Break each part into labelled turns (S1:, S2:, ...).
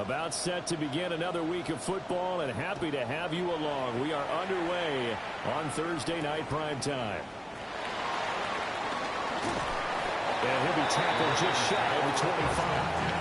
S1: About set to begin another week of football, and happy to have you along. We are underway on Thursday night prime time. And he'll be tackled just shy of the 25.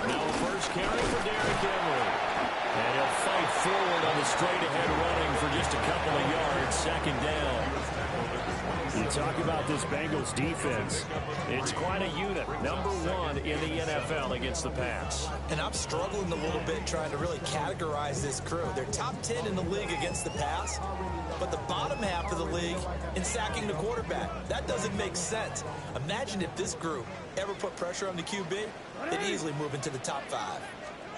S1: Now first carry for Derrick Henry. And he'll fight forward on the straight-ahead running for just a couple of yards. Second down. You talk about this Bengals defense. It's quite a unit. Number one in the NFL against the pass.
S2: And I'm struggling a little bit trying to really categorize this crew. They're top 10 in the league against the pass, but the bottom half of the league in sacking the quarterback. That doesn't make sense. Imagine if this group ever put pressure on the QB, they'd easily move into the top 5.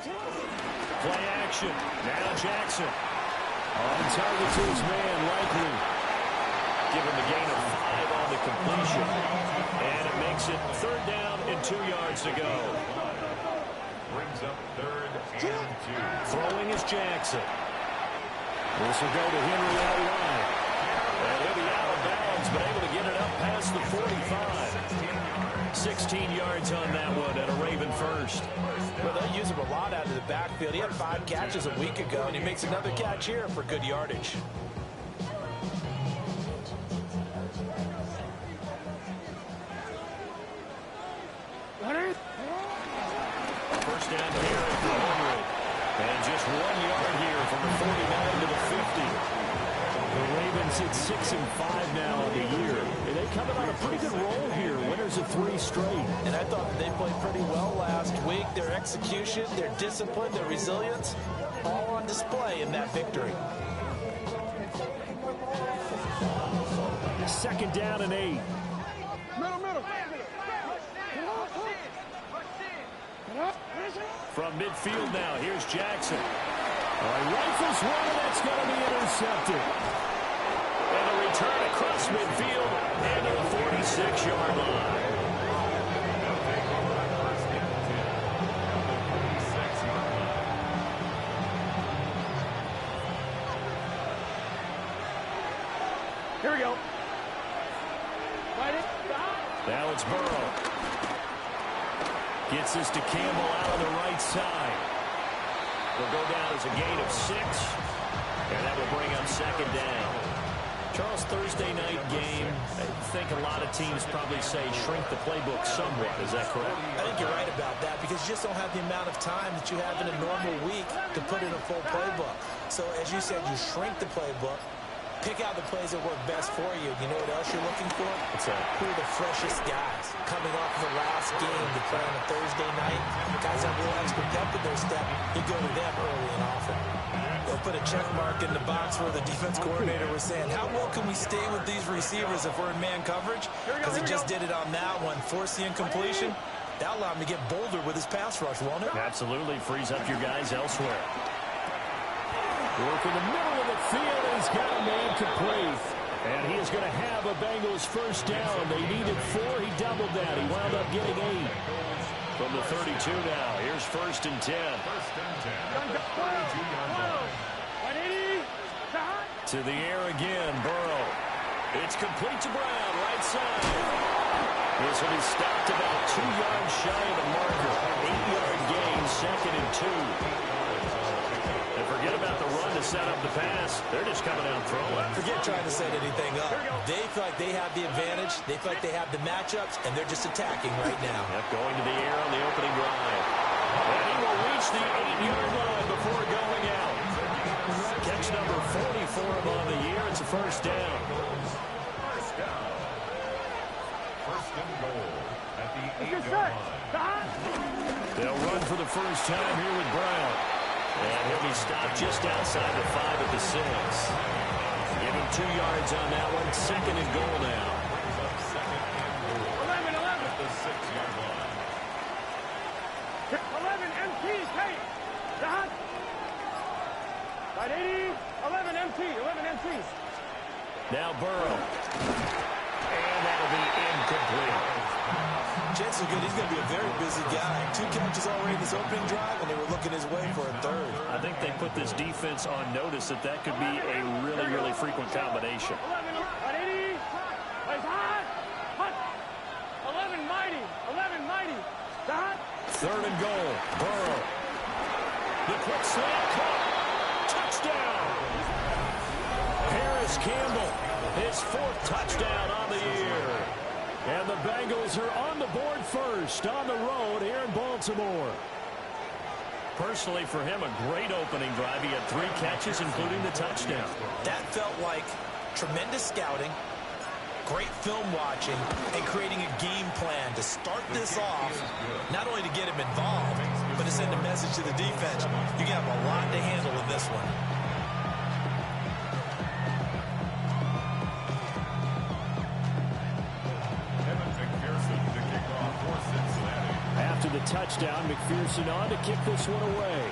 S1: Play action. Now Jackson. On target to his man, likely. Give him a gain of 5 on the completion. And it makes it third down and 2 yards to go.
S3: Brings up third and 2.
S1: Throwing is Jackson. This will go to Henry out wide. And he'll be out of bounds, but able to get it up past the 45. 16 yards on that one and a Raven first.
S2: Well, they'll use him a lot out of the backfield. He had 5 catches a week ago, and he makes another catch here for good yardage.
S1: First down here at the 100. And just 1 yard here from the 49 to the 50. The Ravens hit 6-5 now on the year. And they coming on a pretty good roll here. Winners of 3 straight.
S2: And I thought they played pretty well last week. Their execution, their discipline, their resilience, all on display in that victory.
S1: Second down and 8. From midfield now, here's Jackson. Rifles one, and that's going to be intercepted. And a return across midfield and to the 46-yard line. Here we go. Now it's Burrow. Gets this to Campbell out on the right side. Will go down as a gain of 6. And that will bring up second down. Charles, Thursday night game, I think a lot of teams probably say shrink the playbook somewhat. Is that correct?
S2: I think you're right about that because you just don't have the amount of time that you have in a normal week to put in a full playbook. So as you said, you shrink the playbook. Pick out the plays that work best for you. You know what else you're looking for? Who are the freshest guys coming off of the last game to play on a Thursday night? Guys have a little extra pep in their step. You go to them early and often. They'll put a check mark in the box where the defense coordinator was saying, how well can we stay with these receivers if we're in man coverage? Because he just did it on that one. Force the incompletion. That'll allow him to get bolder with his pass rush, won't it?
S1: Absolutely. Frees up your guys elsewhere. Work in the middle of the field, and he's got a man complete. And he is going to have a Bengals first down. They needed 4. He doubled that. He wound up getting 8. From the 32 now. Here's first and 10.
S3: First and 10. 32-yard line.
S1: To the air again, Burrow. It's complete to Brown, right side. This will be stopped about 2 yards shy of the marker. 8-yard gain, 2nd and 2. And forget about the run to set up the pass. They're just coming out throwing.
S2: Forget trying to set anything up. They feel like they have the advantage. They feel like they have the matchups, and they're just attacking right now.
S1: Yep, going to the air on the opening drive. And he will reach the 8-yard line before going out. Catch number 40 for him on the year. It's a first down.
S3: First and goal at the 8-yard line.
S1: They'll run for the first time here with Brown. And he'll be stopped just outside the 5 at the 6. Give him 2 yards on that one. 2nd and goal now.
S3: 11 at the 6-yard line.
S4: 11 MT, take. Dot. Right 80. 11 MT, 11 MT.
S1: Now Burrow. And that'll be incomplete.
S2: Jets are good. He's going to be a very busy guy. 2 catches already in this opening drive, and they were looking his way for a 3rd.
S1: I think they put this defense on notice that that could be a really, really frequent combination.
S4: 11, right 80. Right hot. Hot. 11 mighty. 11 mighty. Dot.
S1: 3rd and goal. Burrow. The quick slant cut. Touchdown. Harris Campbell. His 4th touchdown on the year. And the Bengals are on the board first on the road here in Baltimore. Personally, for him, a great opening drive. He had 3 catches, including the touchdown.
S2: That felt like tremendous scouting, great film watching, and creating a game plan to start this off, not only to get him involved, but to send a message to the defense. You have a lot to handle in this one.
S1: After the touchdown, McPherson on to kick this one away.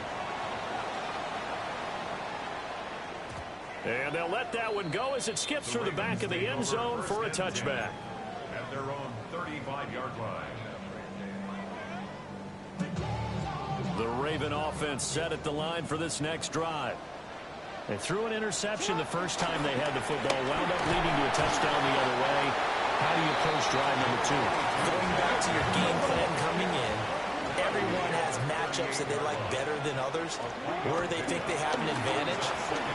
S1: And they'll let that one go as it skips through the back of the end zone for a touchback.
S3: At their own 35-yard line.
S1: The Raven offense set at the line for this next drive. They threw an interception the first time they had the football, wound up leading to a touchdown the other way. How do you approach drive number 2?
S2: Going back to your game plan coming in, everyone has matchups that they like better than others, where they think they have an advantage.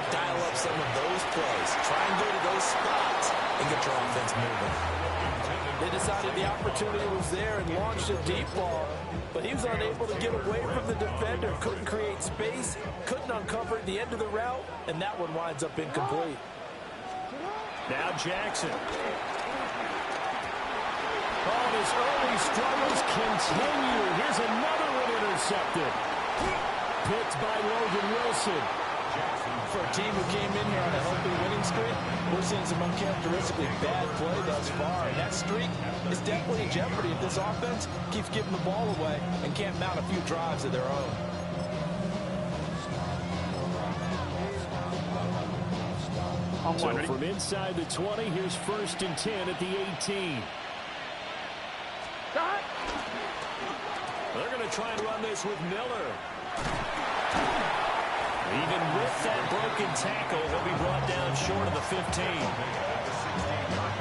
S2: Dial up some of those plays. Try and go to those spots and get your offense moving.
S5: They decided the opportunity was there and launched a deep ball, but he was unable to get away from the defender, couldn't create space, couldn't uncover at the end of the route, and that one winds up incomplete.
S1: Now Jackson. Oh, his early struggles continue. Here's another one intercepted. Picked by Logan Wilson.
S5: For a team who came in here on a healthy winning streak, we're seeing some uncharacteristically bad play thus far. And that streak is definitely in jeopardy if this offense keeps giving the ball away and can't mount a few drives of their own.
S1: So from inside the 20, here's 1st and 10 at the 18. They're going to try and run this with Miller. Even with that broken tackle, he'll be brought down short of the 15.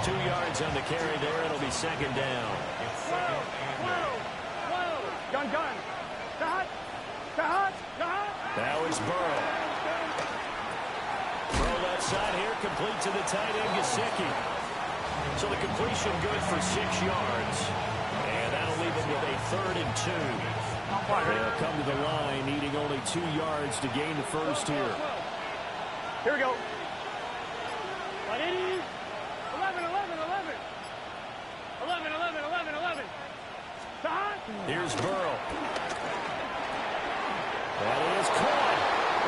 S1: 2 yards on the carry there. It'll be 2nd down.
S4: Gun.
S1: Now it's Burrow. Throw left side here, complete to the tight end, Gesicki. So the completion good for 6 yards. And that'll leave him with a 3rd and 2. They'll come to the line, needing only 2 yards to gain the first here.
S4: Here we go. 180. 11. 11.
S1: Here's Burrow. That is caught.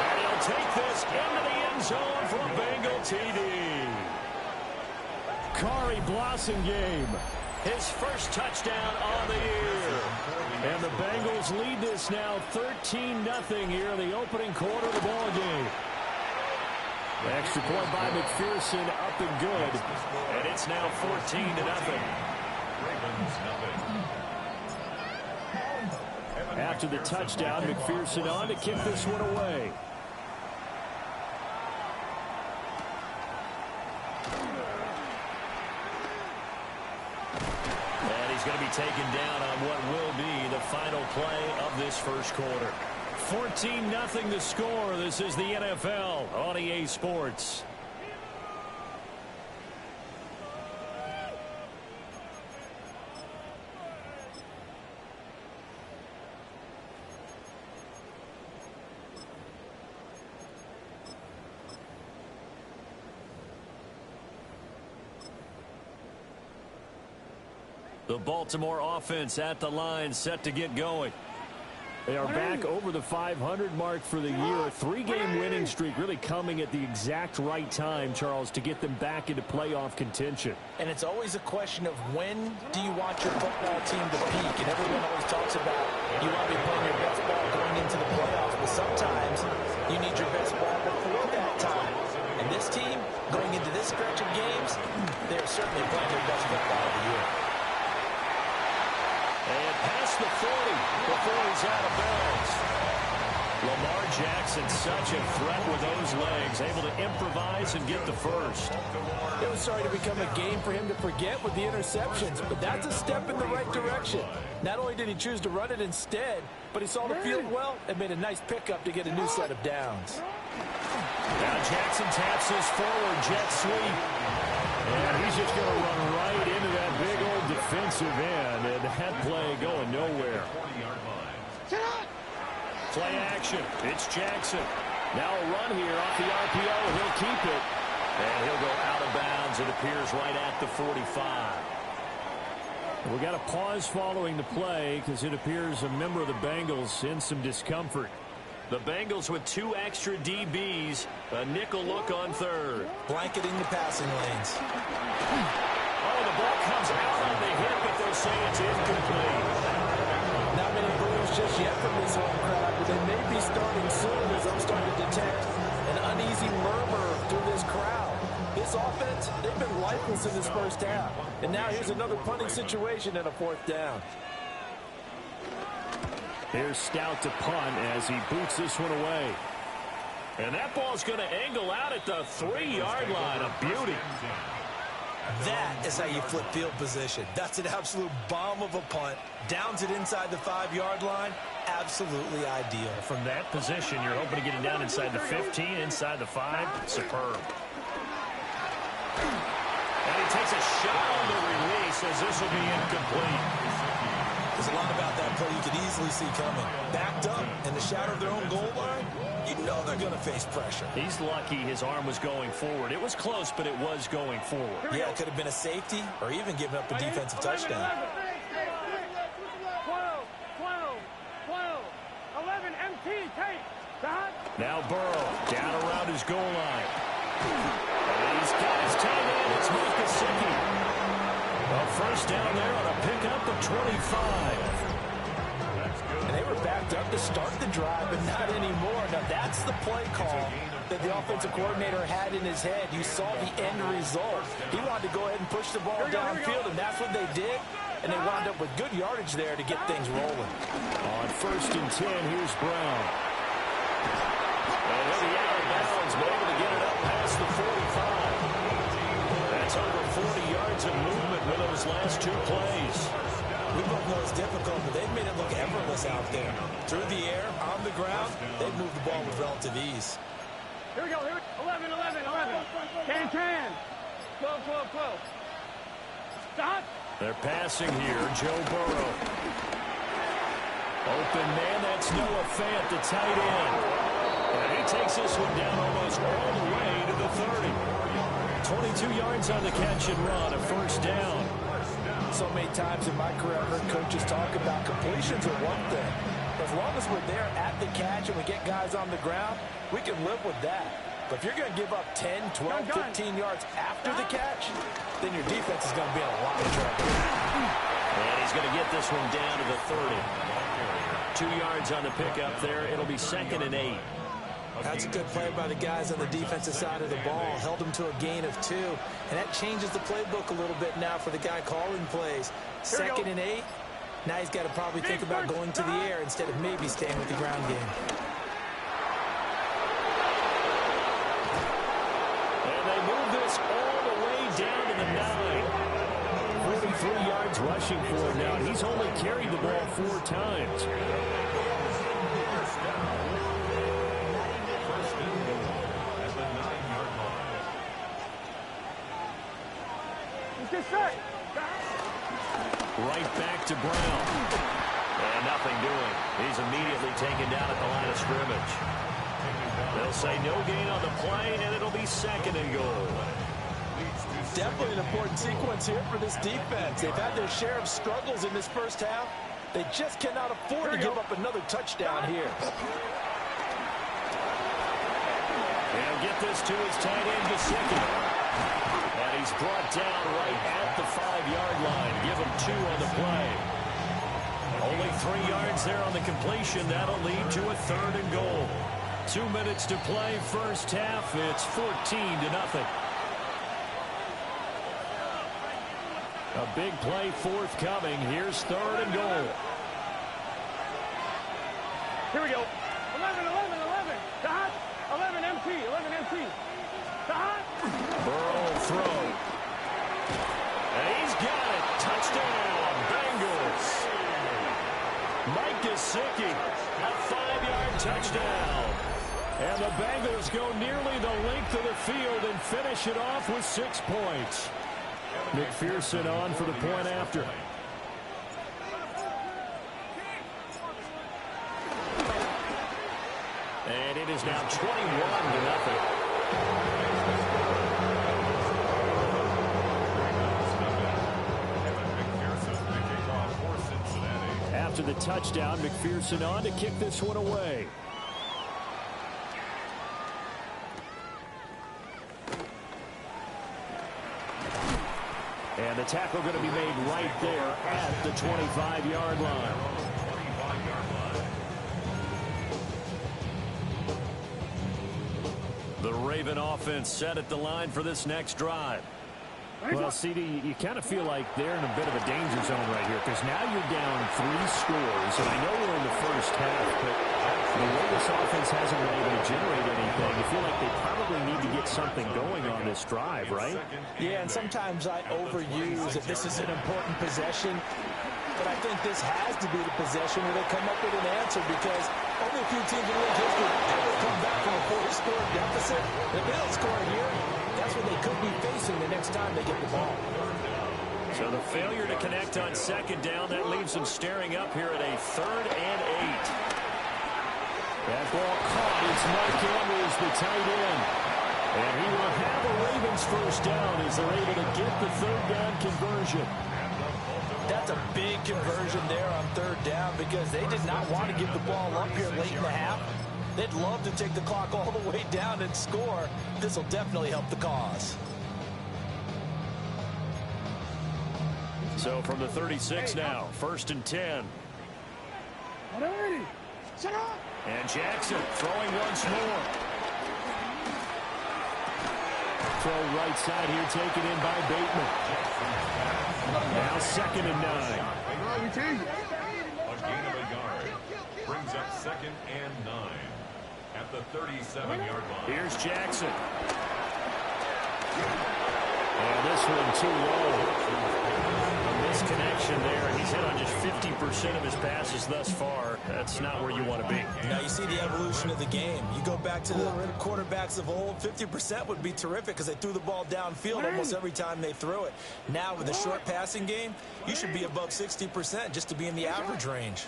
S1: And he'll take this into the end zone for a Bengal TD. Kari Blossingame, his first touchdown on the year. And the Bengals lead this now 13-0 here in the opening quarter of the ball game. The extra point by McPherson up and good. And it's now 14-0. After the touchdown, McPherson on to kick this one away. he's going to be taken down on what will be the final play of this first quarter. 14-0 the score. This is the NFL on EA Sports. The Baltimore offense at the line, set to get going. They are back over the 500 mark for the year. A 3-game winning streak really coming at the exact right time, Charles, to get them back into playoff contention.
S2: And it's always a question of when do you want your football team to peak? And everyone always talks about you want to be playing your best ball going into the playoffs. But sometimes you need your best ball before that time. And this team, going into this stretch of games, they're certainly playing their best football of the year.
S1: And past the 40 before he's out of bounds. Lamar Jackson, such a threat with those legs, able to improvise and get the first.
S5: It was starting to become a game for him to forget with the interceptions, but that's a step in the right direction. Not only did he choose to run it instead, but he saw the field well and made a nice pickup to get a new set of downs.
S1: Now Jackson taps his forward jet sweep. And he's just going to run right into that big old defensive end. And that play going nowhere. Play action. It's Jackson. Now a run here off the RPO. He'll keep it. And he'll go out of bounds. It appears right at the 45. We got a pause following the play because it appears a member of the Bengals in some discomfort. The Bengals with 2 extra DBs. A nickel look on third.
S2: Blanketing the passing lanes.
S1: Oh, the ball comes out on the hip, but they'll say it's incomplete.
S5: Not many boos just yet from this home crowd, but they may be starting soon as I'm starting to detect an uneasy murmur through this crowd. This offense, they've been lifeless in this first half. And now here's another punting situation and a 4th down.
S1: Here's Stout to punt as he boots this one away. And that ball's going to angle out at the 3-yard line. A beauty.
S2: That is how you flip field position. That's an absolute bomb of a punt. Downs it inside the 5-yard line. Absolutely ideal.
S1: From that position, you're hoping to get it down inside the 15, inside the 5. Superb. And he takes a shot on the release as this will be incomplete.
S2: There's a lot about that play you could easily see coming. Backed up in the shadow of their own goal line, you know they're going to face pressure.
S1: He's lucky his arm was going forward. It was close, but it was going forward.
S2: Yeah, it could have been a safety or even given up a defensive touchdown.
S4: 11, MT, take.
S1: Now Burrow down around his goal line. And he's got his tight end. It's Mike Gesicki. A first down there on a pickup of 25.
S5: And they were backed up to start the drive, but not anymore. Now that's the play call that the offensive coordinator had in his head. You saw the end result. He wanted to go ahead and push the ball downfield, and that's what they did. And they wound up with good yardage there to get things rolling.
S1: On 1st and 10, here's Brown. And he'll be out of bounds, but able to get it up past the 45. That's over 40 yards of movement with those last 2 plays.
S2: We both know it's difficult, but they've made it look effortless out there. Through the air, on the ground, they've moved the ball with relative ease.
S4: Here we go. 11. Can. 12. Stop.
S1: They're passing here. Joe Burrow. Open man, that's Noah Fant, the tight end. And he takes this one down almost all the way to the 30. 22 yards on the catch and run, a first down.
S5: So many times in my career, I've heard coaches talk about completions are one thing. As long as we're there at the catch and we get guys on the ground, we can live with that. But if you're going to give up 10, 12, 15 yards after the catch, then your defense is going to be in a lot of trouble.
S1: And he's going to get this one down to the 30. 2 yards on the pickup there. It'll be 2nd and 8.
S2: That's a good play by the guys on the defensive side of the ball. Held them to a gain of 2. And that changes the playbook a little bit now for the guy calling plays. 2nd and 8. Now he's got to probably think about going to the air instead of maybe staying with the ground game.
S1: And they move this all the way down to the 9. 43 yards rushing for him now, and he's only carried the ball 4 times.
S3: First and goal at the 9-yard line.
S4: Let's get set.
S1: Right back to Brown. And nothing doing. He's immediately taken down at the line of scrimmage. They'll say no gain on the play, and it'll be 2nd and goal.
S5: Definitely an important sequence here for this defense. They've had their share of struggles in this first half. They just cannot afford to give up another touchdown here.
S1: They'll get this to his tight end, Gesicki. And he's brought down right at the 5-yard line. Give him 2 on the play. Only 3 yards there on the completion. That'll lead to a 3rd and goal. 2 minutes to play, first half. It's 14-0. A big play forthcoming. Here's 3rd and goal.
S4: Here we go. 11, 11, 11. Dot. 11 MT, 11 MT. Dot.
S1: Burrow throw. And he's got it. Touchdown, Bengals. Mike Gesicki, a 5-yard touchdown. And the Bengals go nearly the length of the field and finish it off with 6 points. McPherson on for the point after. And it is now 21-0. After the touchdown, McPherson on to kick this one away. And the tackle going to be made right there at the 25-yard line. The Raven offense set at the line for this next drive. Well, CD, you kind of feel like they're in a bit of a danger zone right here because now you're down 3 scores, and I know we're in the first half, but the way this offense hasn't been able to generate anything, you feel like they probably need to get something going on this drive, right?
S5: Yeah, and sometimes I overuse that this is an important possession, but I think this has to be the possession where they come up with an answer because only a few teams in league history ever come back from a 4-score deficit. If they don't score here, that's what they could be facing the next time they get the ball.
S1: So the failure to connect on 2nd down, that leaves them staring up here at a 3rd and 8. That ball caught. It's Mike Andrews, the tight end. And he will have a Ravens first down as they're able to get the 3rd down conversion.
S5: That's a big conversion there on 3rd down because they did not want to give the ball up here late in the half. They'd love to take the clock all the way down and score. This will definitely help the cause.
S1: So from the 36 now, 1st and 10. And Jackson throwing once more. Throw right side here taken in by Bateman. Now 2nd and 9.
S3: A gain of a yard brings up 2nd and 9 at the 37-yard line.
S1: Here's Jackson. And this one too low. A misconnection there, and he's hit on just 50% of his passes thus far. That's not where you want to be.
S2: Now you see the evolution of the game. You go back to the quarterbacks of old, 50% would be terrific because they threw the ball downfield almost every time they threw it. Now with a short passing game, you should be above 60% just to be in the average range.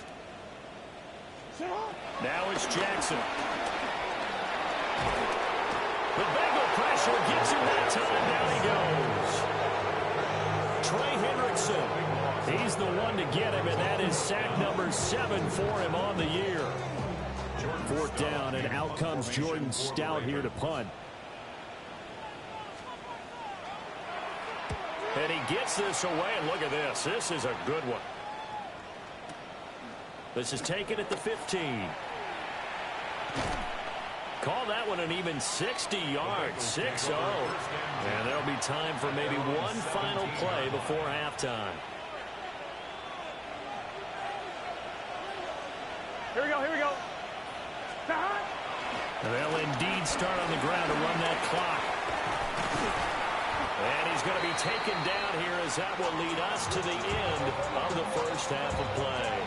S1: Now it's Jackson. The Bengal pressure gets him that time. Down he goes. Trey Hendrickson. He's the one to get him, and that is sack number 7 for him on the year. 4th down, and out comes Jordan Stout here to punt. And he gets this away, and look at this. This is a good one. This is taken at the 15. Call that one an even 60 yards, 6-0. And there'll be time for maybe one final play before halftime.
S4: Here we go, here we go.
S1: They'll indeed start on the ground to run that clock. And he's going to be taken down here as that will lead us to the end of the first half of play.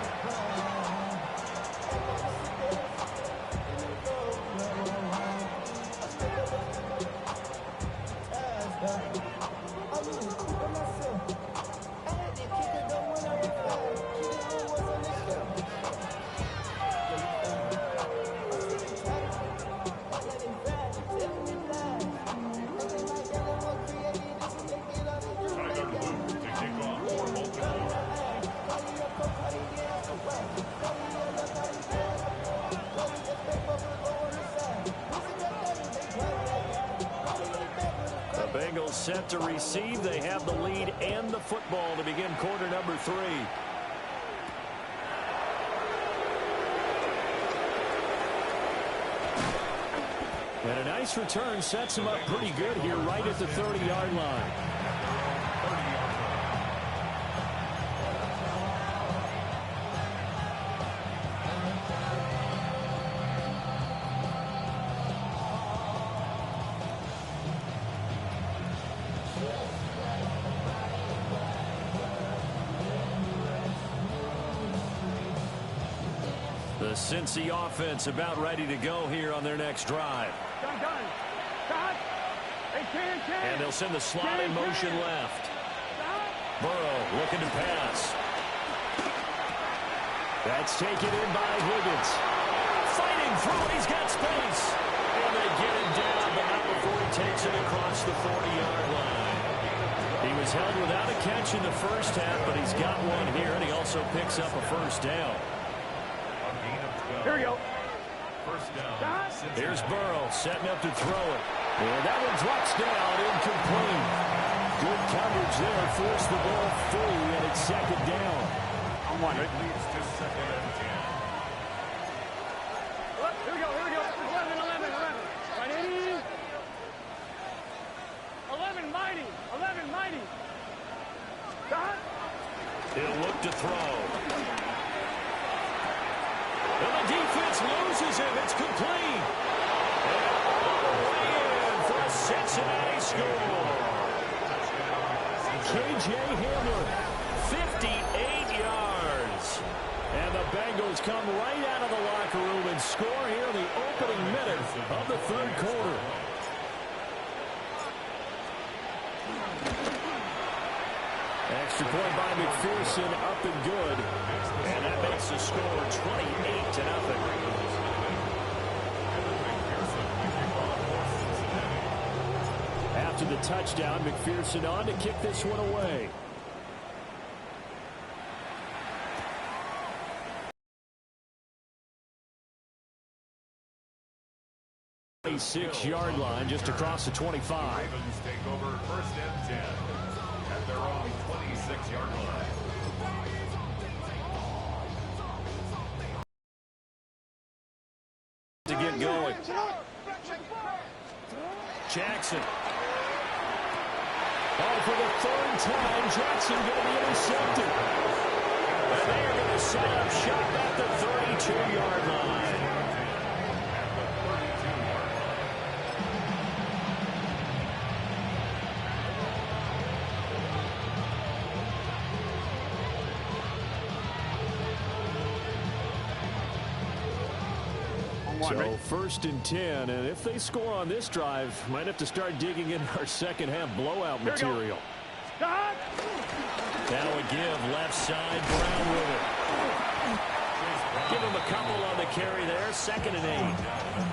S1: Bengals set to receive. They have the lead and the football to begin quarter number 3. And a nice return sets him up pretty good here right at the 30-yard line. The Cincy offense about ready to go here on their next drive. And they'll send the slot in motion left. Burrow looking to pass. That's taken in by Higgins. Fighting through. He's got space. And they get him down, but not before he takes it across the 40-yard line. He was held without a catch in the first half, but he's got one here, and he also picks up a first down.
S4: Here we go.
S3: First down.
S1: Here's Burrow setting up to throw it. And that one drops down, incomplete. Good coverage there, forced the ball free, and it's second down.
S3: I'm wondering. It leads to second and 10.
S4: Here we go. 11. Right, 80. 11 mighty.
S1: He'll look to throw. And the defense loses him. It's complete. And all the way in for a Cincinnati score. K.J. Hamler, 58 yards. And the Bengals come right out of the locker room and score here in the opening minute of the third quarter. Extra point by McPherson, up and good. And that makes the score 28-0. After the touchdown, McPherson on to kick this one away. Six-yard line just across the 25.
S3: Ravens take over first and 10 at their own 26-yard line.
S1: To get going. Jackson. Oh, for the third time, Jackson going to be intercepted. And they are going to set up shop at the 32-yard line. So first and 10, and if they score on this drive, might have to start digging in our second half blowout material. Now a give left side, Brown with it. Give him a couple on the carry there, second and 8.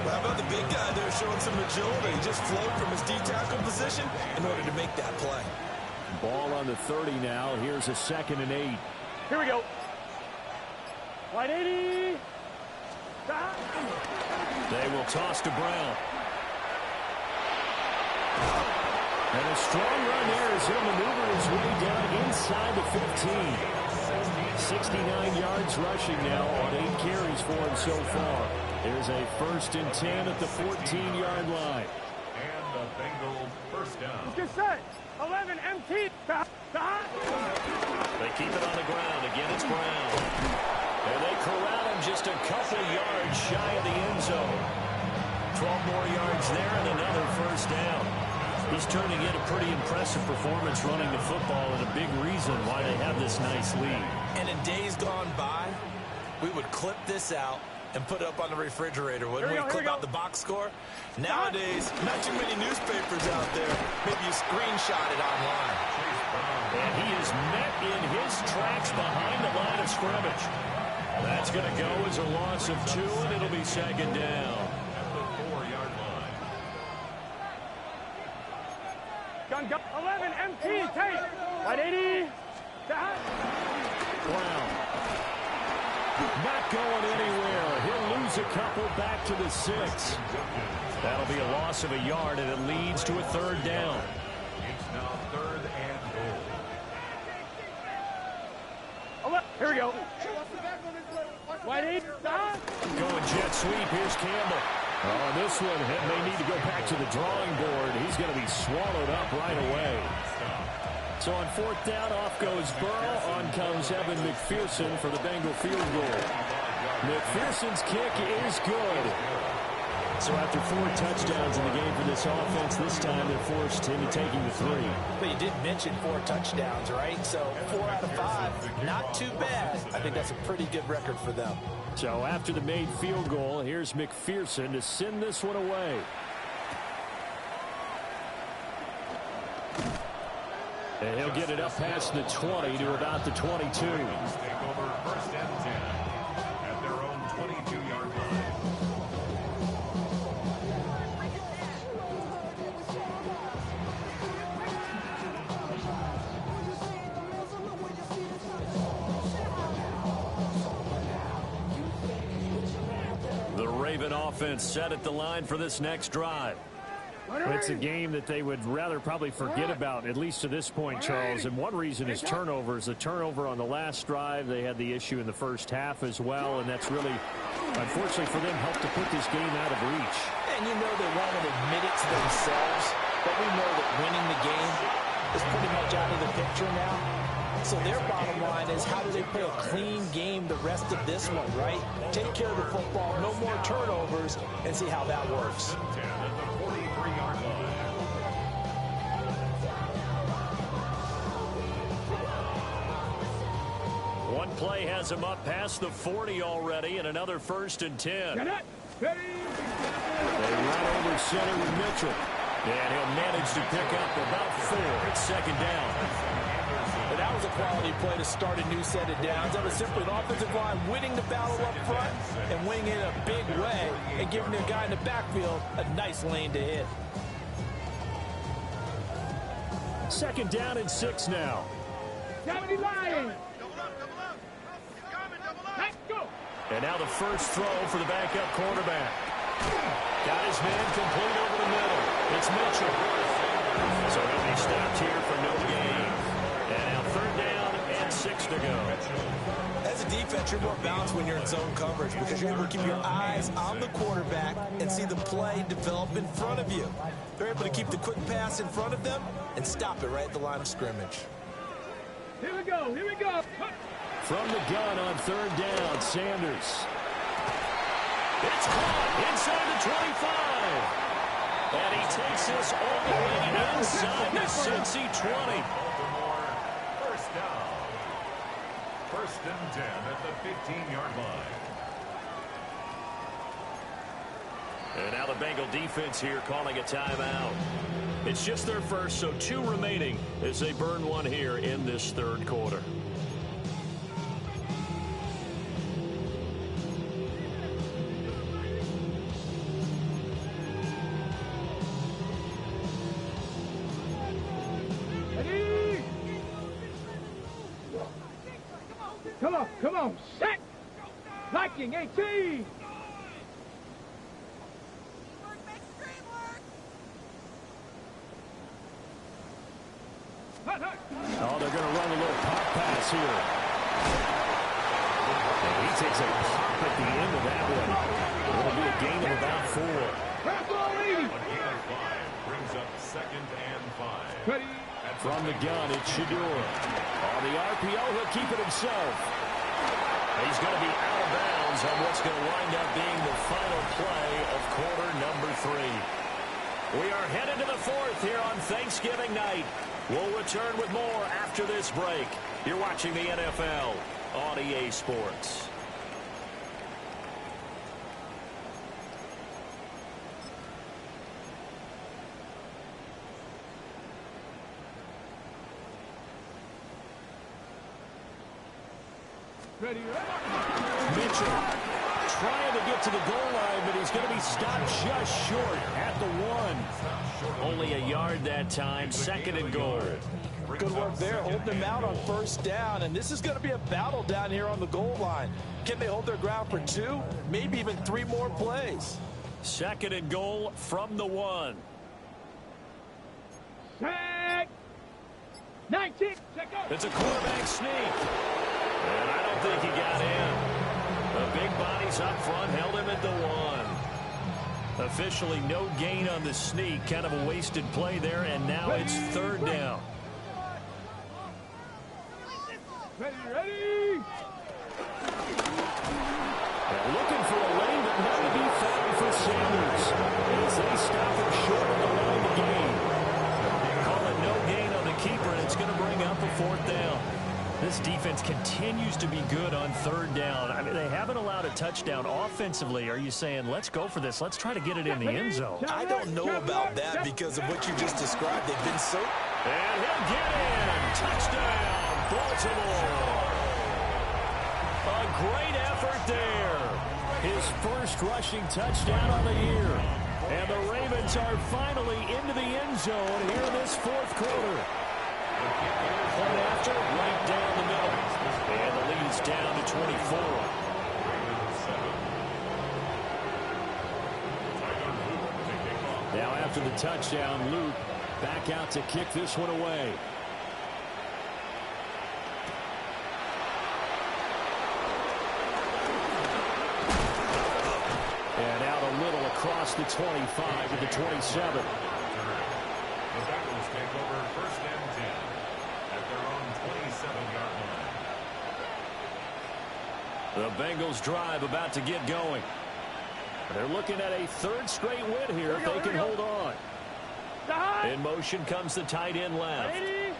S5: Well, how about the big guy there showing some agility? He just flowed from his D-tackle position in order to make that play.
S1: Ball on the 30 now. Here's a second and 8.
S4: Here we go. Wide 80.
S1: They will toss to Brown. And a strong run there as he'll maneuver his way down inside the 15. 69 yards rushing now on 8 carries for him so far. There's a first and 10 at the 14-yard line.
S3: And the Bengals first down.
S4: Get set. 11 MT.
S1: They keep it on the ground. Again, it's Brown. And they corral him just a couple yards shy of the end zone. 12 more yards there and another first down. He's turning in a pretty impressive performance running the football, and a big reason why they have this nice lead.
S2: And in days gone by, we would clip this out and put it up on the refrigerator. Wouldn't we clip out the box score? Nowadays, not too many newspapers out there. Maybe you screenshot it online.
S1: And he is met in his tracks behind the line of scrimmage. That's going to go as a loss of 2, and it'll be second down.
S3: At the 4-yard line.
S4: Gun, 11, MT, take. 180.
S1: Brown. Not going anywhere. He'll lose a couple back to the 6. That'll be a loss of a yard, and it leads to a third down.
S3: It's now 3rd and goal.
S4: Here we go. 180.
S1: Going jet sweep. Here's Campbell. Oh, this one may need to go back to the drawing board. He's going to be swallowed up right away. So on 4th down, off goes Burrow. On comes Evan McPherson for the Bengal field goal. McPherson's kick is good. So after 4 touchdowns in the game for this offense, this time they're forced into taking the 3.
S2: But you did mention 4 touchdowns, right? So 4 out of 5, not too bad. I think that's a pretty good record for them.
S1: So after the made field goal, here's McPherson to send this one away. And he'll get it up past the 20 to about the 22.
S3: Take over 1st and 10 at their own 22-yard line.
S1: The Raven offense set at the line for this next drive. It's a game that they would rather probably forget about, at least to this point, Charles. And one reason is turnovers. The turnover on the last drive, they had the issue in the first half as well, and that's really, unfortunately for them, helped to put this game out of reach.
S2: And you know they won't admit it to themselves, but we know that winning the game is pretty much out of the picture now. So their bottom line is, how do they play a clean game the rest of this one, right? Take care of the football, no more turnovers, and see how that works.
S3: 10 at the 43-yard line.
S1: One play has him up past the 40 already, and another 1st and 10. They run over center with Mitchell. And he'll manage to pick up about 4 at 2nd down.
S2: But that was a quality play to start a new set of downs. That was simply an offensive line winning the battle up front and winning it in a big way and giving their guy in the backfield a nice lane to hit.
S1: 2nd down and 6 now.
S4: 70 line. Let's go.
S1: And now the first throw for the backup quarterback. Got his man complete over the middle. It's Mitchell. So he'll be stopped here for no gain. And now 3rd down and 6 to go.
S2: As a defense, you're more balanced when you're in zone coverage because you're able to keep your eyes on the quarterback and see the play develop in front of you. They're able to keep the quick pass in front of them and stop it right at the line of scrimmage.
S4: Here we go. Here we go.
S1: From the gun on 3rd down, Sanders. It's caught inside the 25. And he takes this all the way inside the Cincy 20.
S3: Baltimore, 1st down. 1st and 10 at the 15-yard line.
S1: And now the Bengal defense here calling a timeout. It's just their first, so 2 remaining as they burn one here in this 3rd quarter.
S4: Come on, set! Liking 18!
S1: Oh, they're going to run a little pop pass here. And he takes a pop at the end of that one. It'll be a gain of about 4.
S3: A gain of 5 brings up 2nd and 5.
S1: From the gun, it's Shador. On the RPO, he'll keep it himself. He's going to be out of bounds on what's going to wind up being the final play of quarter number 3. We are headed to the fourth here on Thanksgiving night. We'll return with more after this break. You're watching the NFL on EA Sports. Mitchell trying to get to the goal line, but he's going to be stopped just short at the 1. Only a yard that time, 2nd and goal.
S5: Good work there, holding them out on 1st down, and this is going to be a battle down here on the goal line. Can they hold their ground for 2, maybe even 3 more plays?
S1: 2nd and goal from the 1.
S4: Check. 19. Check out.
S1: It's a quarterback sneak. And I don't think he got in. The big bodies up front held him at the 1. Officially no gain on the sneak. Kind of a wasted play there, and now it's 3rd down.
S4: Ready.
S1: They're looking for a lane that never be found for Sanders as they stop him short of the line of the game. They call it no gain on the keeper, and it's going to bring up a 4th down. This defense continues to be good on 3rd down. I mean, they haven't allowed a touchdown offensively. Are you saying, let's go for this? Let's try to get it in the end zone.
S2: I don't know about that because of what you just described. They've been so...
S1: And he'll get in. Touchdown, Baltimore. A great effort there. His first rushing touchdown on the year. And the Ravens are finally into the end zone here in this 4th quarter. Point after, right down the middle. And the lead's down to 24. Now after the touchdown, Luke back out to kick this one away. And out a little across the 25 to the 27.
S3: The Bengals take over 1st and 10 at their own 27-yard line.
S1: The Bengals drive about to get going. They're looking at a 3rd straight win here if they can hold on. In motion comes the tight end left. They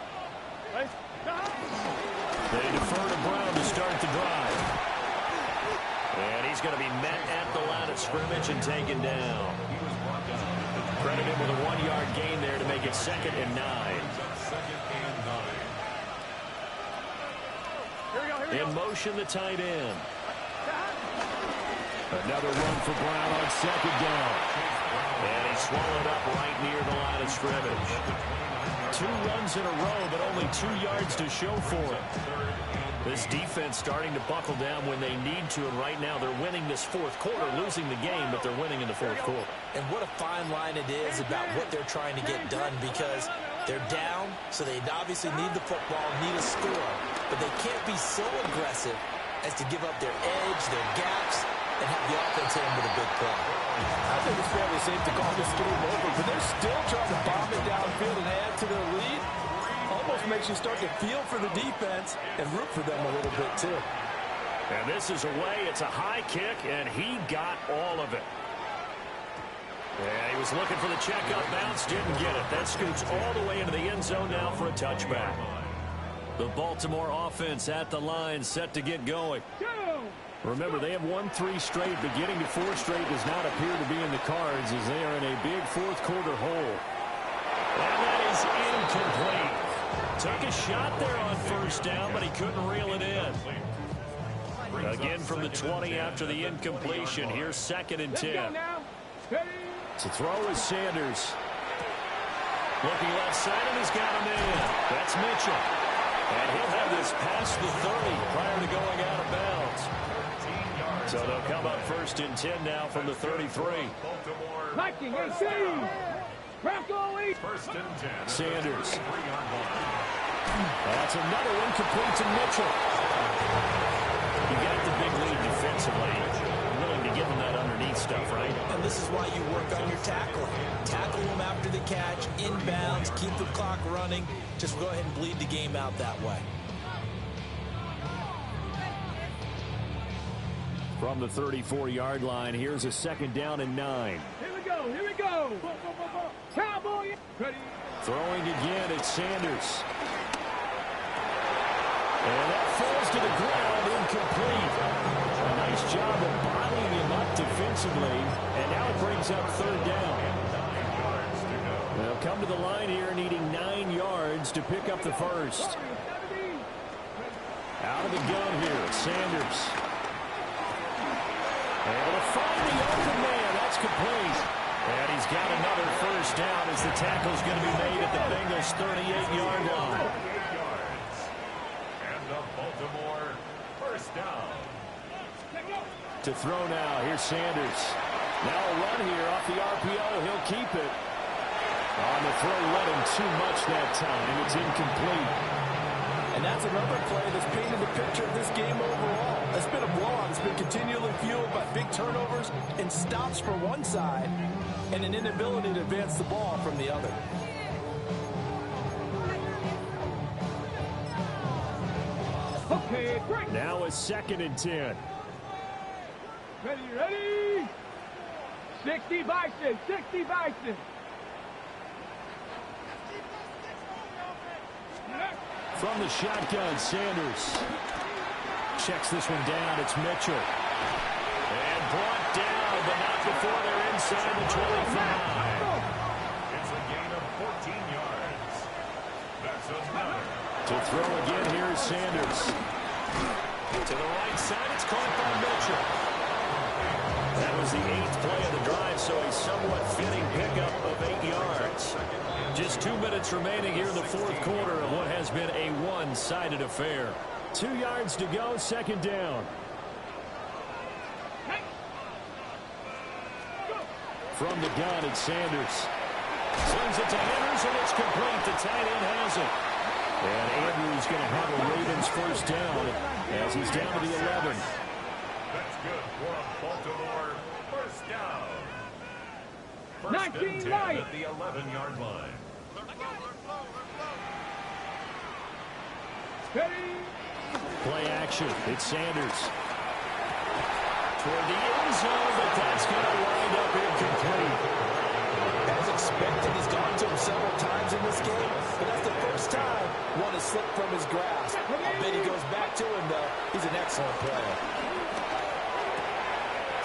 S1: defer to Brown to start the drive. And he's going to be met at the line of scrimmage and taken down. Credit him with a 1-yard gain there to make it 2nd and 9. In motion, the tight end. Another run for Brown on 2nd down. And he's swallowed up right near the line of scrimmage. 2 runs in a row, but only 2 yards to show for it. This defense starting to buckle down when they need to, and right now they're winning this 4th quarter, losing the game, but they're winning in the 4th quarter.
S2: And what a fine line it is about what they're trying to get done, because they're down, so they obviously need the football, need a score, but they can't be so aggressive as to give up their edge, their gaps, and have the offense hit them with a big play.
S5: I think it's fairly safe to call this game over, but they're still trying to bomb it downfield and add to their lead. Almost makes you start to feel for the defense and root for them a little bit, too.
S1: And this is away. It's a high kick, and he got all of it. Yeah, he was looking for the check-up bounce, didn't get it. That scoots all the way into the end zone now for a touchback. The Baltimore offense at the line, set to get going. Remember, they have won 3 straight, but getting to 4 straight does not appear to be in the cards as they are in a big 4th quarter hole. And that is incomplete. Took a shot there on 1st down, but he couldn't reel it in. Again from the 20 after the incompletion. Here's 2nd and 10. To throw is Sanders. Looking left side, and he's got him in. That's Mitchell. And he'll have this past the 30 prior to going out of bounds. So they'll come up 1st and 10 now from the 33.
S4: Viking AC. Bronco
S3: 1st and 10.
S1: Sanders. That's another one complete to Mitchell. You got the big lead defensively. Willing to give them that underneath stuff, right?
S2: And this is why you work on your tackling. Tackle them after the catch, inbounds, keep the clock running. Just go ahead and bleed the game out that way.
S1: From the 34-yard line, here's a 2nd down and 9.
S4: Here we go. Here we go. Cowboy. Ready.
S1: Throwing again, it's Sanders. And that falls to the ground, incomplete. A nice job of bodying him up defensively, and now it brings up 3rd down. They'll come to the line here needing 9 yards to pick up the first. Out of the gun here, Sanders. Able to find the open man. That's complete. And he's got another first down as the tackle's going to be made at the Bengals' 38-yard line.
S3: And the Baltimore first down.
S1: To throw now, here's Sanders. Now a run here off the RPO. He'll keep it. On the throw, led him too much that time. It's incomplete.
S5: And that's another play that's painted the picture of this game overall. It's been a blowout. It's been continually fueled by big turnovers and stops for one side and an inability to advance the ball from the other.
S4: Okay, great.
S1: Now a 2nd and 10.
S4: Ready. 60 Bison. 60 Bison.
S1: From the shotgun, Sanders checks this one down. It's Mitchell. And brought down, but not before they're inside the 25.
S3: It's a gain of 14 yards. That's another.
S1: To throw again, here's Sanders. To the right side, it's caught by Mitchell. That was the 8th play of the drive, so a somewhat fitting pickup of 8 yards. Just 2 minutes remaining here in the 4th quarter of what has been a one-sided affair. 2 yards to go, 2nd down. From the gun, it's Sanders. Sends it to Henderson. It's complete. The tight end has it. And Andrews going to have a Ravens first down as he's down to the 11.
S3: That's good for a Baltimore first down. First
S4: 19
S3: and 10
S4: right.
S3: at the 11-yard line.
S4: Ready.
S1: Play action. It's Sanders. Toward the end zone, but that's going to wind up incomplete.
S5: As expected, he's gone to him several times in this game, but that's the first time one has slipped from his grasp. I bet he goes back to him, though. He's an excellent player.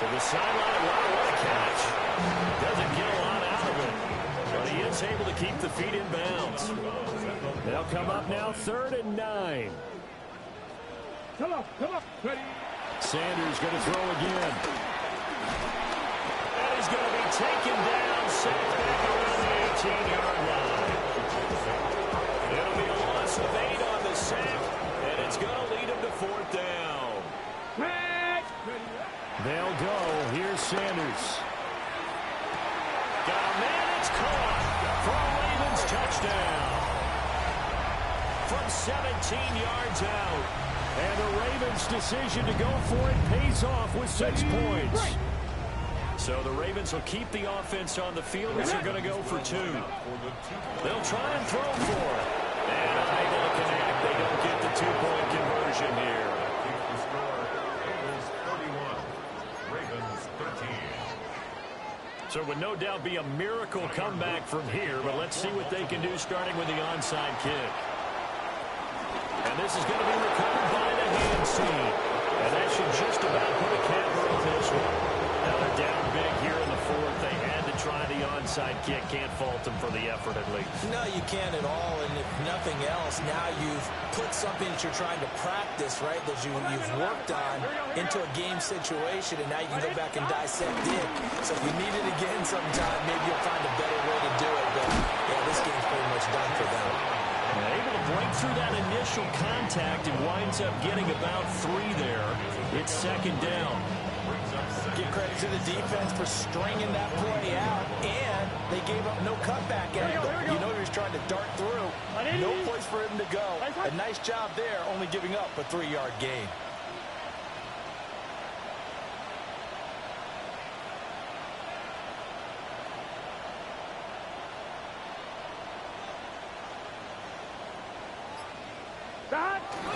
S1: To the sideline. Wow, what a catch. Doesn't get a lot out of it, but he is able to keep the feet in bounds. They'll come up now, 3rd and 9.
S4: Come on. Ready.
S1: Sanders going to throw again. And he's going to be taken down, sacked back around the 18-yard line. It'll be a loss of 8 on the sack, and it's going to lead him to 4th down. They'll go. Here's Sanders. Got a man. It's caught for a Ravens touchdown. From 17 yards out. And the Ravens' decision to go for it pays off with 6 points. So the Ravens will keep the offense on the field as they're going to go for 2. They'll try and throw for it. And unable to connect. They don't get the 2-point conversion here.
S3: Keeps the score. Bengals 31. Ravens 13.
S1: So it would no doubt be a miracle comeback from here, but let's see what they can do starting with the onside kick. And this is going to be recovered by the hand team. And that should just about put a capper on this one. Now they're down big here in the 4th. They had to try the onside kick. Can't fault them for the effort at least.
S2: No, you can't at all. And if nothing else, now you've put something that you're trying to practice, right, that you've worked on into a game situation, and now you can go back and dissect it. So if you need it again sometime, maybe you'll find a better way to do it. But, yeah, this game's pretty much done for them.
S1: Able to break through that initial contact and winds up getting about 3 there. It's 2nd down.
S5: Give credit to the defense for stringing that play out, and they gave up no cutback angle. You know he was trying to dart through. No place for him to go. A nice job there, only giving up a 3-yard gain.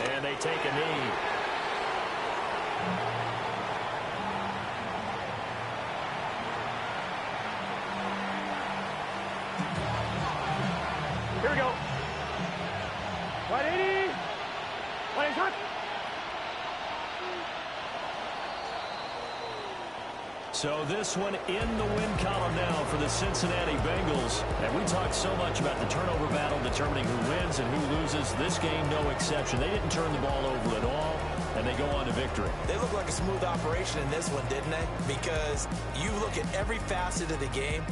S1: And they take a knee. So this one in the win column now for the Cincinnati Bengals. And we talked so much about the turnover battle determining who wins and who loses. This game, no exception. They didn't turn the ball over at all, and they go on to victory.
S2: They look like a smooth operation in this one, didn't they? Because you look at every facet of the game,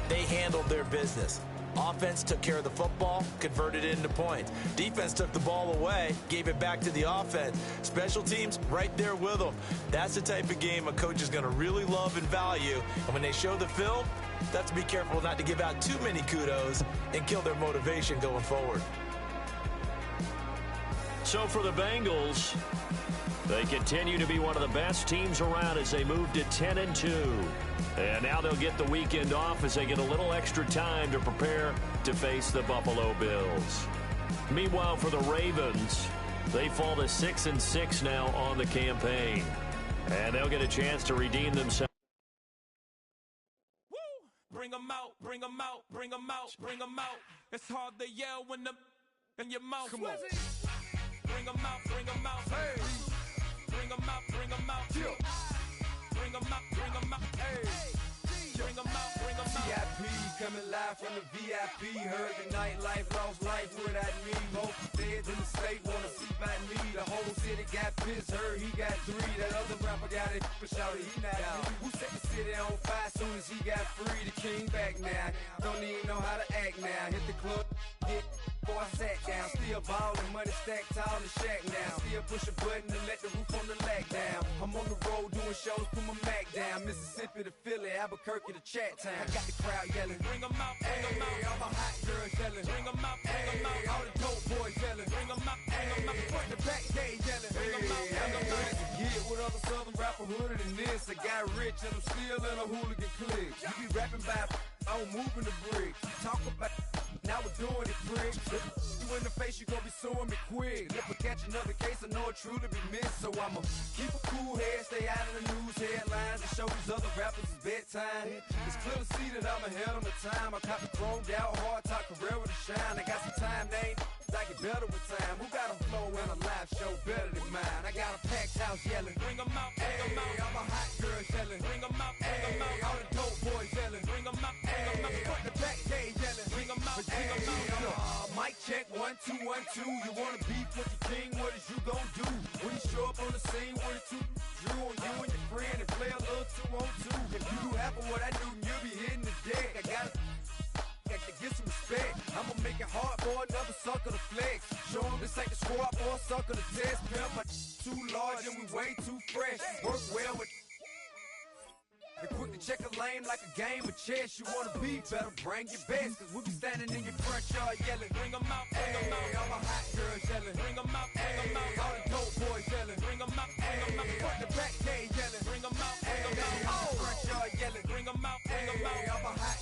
S2: they handled their business. Offense took care of the football, converted it into points. Defense took the ball away, gave it back to the offense. Special teams right there with them. That's the type of game a coach is going to really love and value. And when they show the film, they have to be careful not to give out too many kudos and kill their motivation going forward.
S1: So for the Bengals, they continue to be one of the best teams around as they move to 10-2. And now they'll get the weekend off as they get a little extra time to prepare to face the Buffalo Bills. Meanwhile, for the Ravens, they fall to 6-6 now on the campaign. And they'll get a chance to redeem themselves.
S6: Woo! Bring them out, bring them out, bring them out, bring them out. It's hard to yell when in your mouth. Come on. Bring them out, bring them out. Hey. Bring them out, bring them out. Yeah. Bring them out, bring them out. Hey. Bring them out, bring them out.
S7: VIP coming live from the VIP. Heard the nightlife, lost life without me. Most feds in the state wanna see by me. The whole city got pissed, heard he got 3. That other rapper got it, but shouted he not out. Who set the city on fire soon as he got free? The king back now. Don't even know how to act now. Hit the club, hit. Before I sat down, still ballin', money stacked tall in the shack now. Still push a button to let the roof on the lag down. I'm on the road doing shows, put my Mac down. Mississippi to Philly, Albuquerque to Chat Town. I got the crowd yelling, bring them out, bring them out. All my hot girls yelling, bring them out, bring them out. All the dope boys yelling, bring them out, bring them out. Front the back gate yelling, bring them out, bring them out. Get with other southern rapper hooded than this. I got rich and I'm still in a hooligan clique. You be rapping by I'm moving the bricks. Talk about now we're doing it, prick. You in the face, you gon' be suing me quick. Never catch another case, I know it truly be missed. So I'ma keep a cool head, stay out of the news headlines, and show these other rappers it's bedtime. It's clear to see that I'm ahead of my time. I copy chromed out, hard talk, career with a shine. I got some time, they ain't I get better with time. Who got a flow and a live show better than mine? I got a packed house yelling, bring them out, bring them out. All my hot girls yelling, bring them out, bring them out. All the dope boys yelling, bring them out, bring them out. Front the back gate yelling, bring them out, bring them out. Mic check, 1, 2, 1, 2. You wanna beef with the king, what is you gon' do? When you show up on the scene, what is 2 Drew on you and your friend and play a little 2-on-2. If you do half of what I do, you'll be hitting the deck. I gotta get some respect. I'ma make it hard for another sucker to flex. Show him this ain't the squad or a sucker to test. Pimp my too large and we way too fresh. Work well with and quick to check a lane like a game of chess. You wanna be better, bring your best. Cause we be standing in your front yard yelling, bring them out, bring them out. All my hot girls yelling, bring them out, bring them out. All the dope boys yelling, bring them out, bring them out. Front the back gate yelling, bring them out, bring them out. All the front yard yelling, bring them out, bring them out. All my hot